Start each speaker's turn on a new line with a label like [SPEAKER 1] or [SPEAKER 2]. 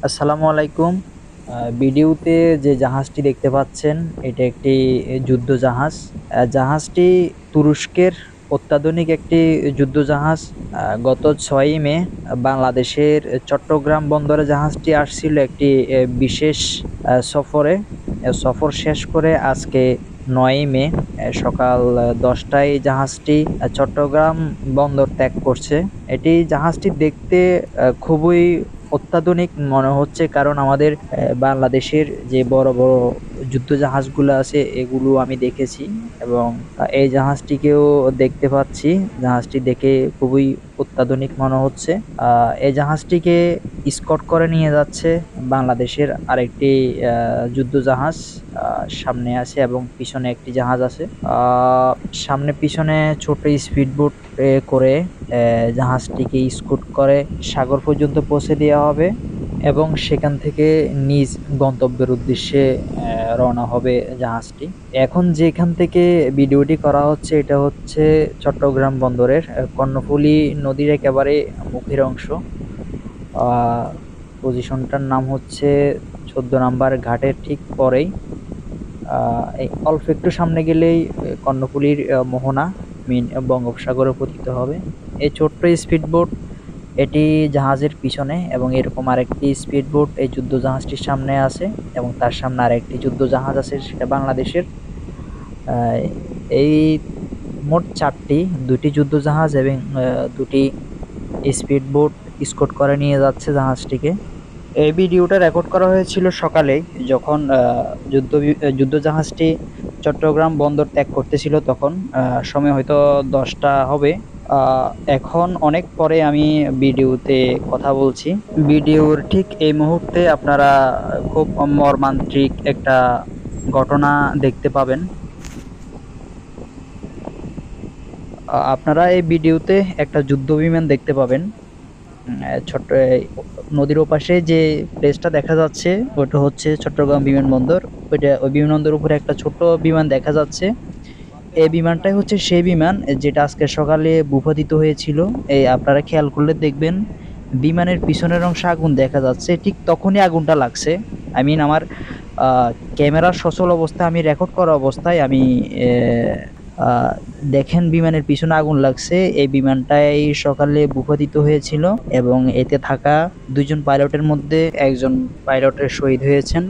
[SPEAKER 1] আসসালামু আলাইকুম। ভিডিওতে যে জাহাজটি দেখতে পাচ্ছেন এটা একটি যুদ্ধ জাহাজ। জাহাজটি তুরস্কের অত্যাধুনিক একটি যুদ্ধ জাহাজ। গত 6ই মে বাংলাদেশের চট্টগ্রাম বন্দরে জাহাজটি আসছিল একটি বিশেষ সফরে। সফর শেষ করে আজকে 9ই মে সকাল 10টায় জাহাজটি চট্টগ্রাম বন্দর ত্যাগ করছে। জাহাজটি দেখতে খুবই অত্যাধুনিক মনে হচ্ছে, কারণ আমাদের বাংলাদেশের যে বড় বড় যুদ্ধ জাহাজগুলো আছে এগুলো আমি দেখেছি, এবং এই জাহাজটিকেও দেখতে পাচ্ছি। জাহাজটি দেখে খুবই অত্যাধুনিক মনে হচ্ছে। এই জাহাজটিকে স্কট করে নিয়ে যাচ্ছে বাংলাদেশের আরেকটি যুদ্ধ জাহাজ। সামনে আছে এবং পিছনে একটি জাহাজ আছে। সামনে পিছনে ছোট স্পিড বোট করে জাহাজটিকে স্কুট করে সাগর পর্যন্ত পৌঁছে দেওয়া হবে, এবং সেখান থেকে নিজ গন্তব্যের উদ্দেশ্যে রওনা হবে জাহাজটি। এখন যেখান থেকে ভিডিওটি করা হচ্ছে এটা হচ্ছে চট্টগ্রাম বন্দরের কর্ণফুলী নদীর একেবারে মুখের অংশ। পজিশনটার নাম হচ্ছে 14 নাম্বার ঘাটের ঠিক পরেই। এই অল্প একটু সামনে গেলেই কর্ণফুলীর মোহনা বঙ্গোপসাগরে পতিত হবে। এই ছোট্ট স্পিডবোট এটি জাহাজের পিছনে, এবং এরকম আরেকটি স্পিডবোট এই যুদ্ধ জাহাজটির সামনে আছে, এবং তার সামনে আরেকটি যুদ্ধ জাহাজ আছে, সেটা বাংলাদেশের। এই মোট 4টি, 2টি যুদ্ধ জাহাজ এবং 2টি স্পিডবোট স্কট করে নিয়ে যাচ্ছে জাহাজটিকে। এই ভিডিওটা রেকর্ড করা হয়েছিল সকালে, যখন যুদ্ধ জাহাজটি চট্টগ্রাম বন্দর ত্যাগ করতেছিল, তখন সময় হয়তো 10টা হবে। এখন অনেক পরে আমি ভিডিওতে কথা বলছি। ভিডিওর ঠিক এই মুহূর্তে আপনারা খুব মর্মান্তিক একটা ঘটনা দেখতে পাবেন। আপনারা এই ভিডিওতে একটা যুদ্ধ বিমান দেখতে পাবেন। ছোট্ট নদীর ওপাশে যে প্লেসটা দেখা যাচ্ছে ওটা হচ্ছে চট্টগ্রাম বিমানবন্দর। ওই বিমানবন্দরের উপরে একটা ছোট্ট বিমান দেখা যাচ্ছে। এই বিমানটাই হচ্ছে সেই বিমান যেটা আজকে সকালে ভূপাতিত হয়েছিল। আপনারা খেয়াল করলে দেখবেন বিমানের পিছনের অংশে আগুন দেখা যাচ্ছে, ঠিক তখনই আগুনটা লাগছে। আমার ক্যামেরার সচল অবস্থায়, আমি রেকর্ড করা অবস্থায় আমি দেখেন বিমানের পিছনে আগুন লাগছে। এই বিমানটাই সকালে ভূপাতিত হয়েছিল, এবং এতে থাকা 2জন পাইলটের মধ্যে একজন পাইলটের শহীদ হয়েছেন।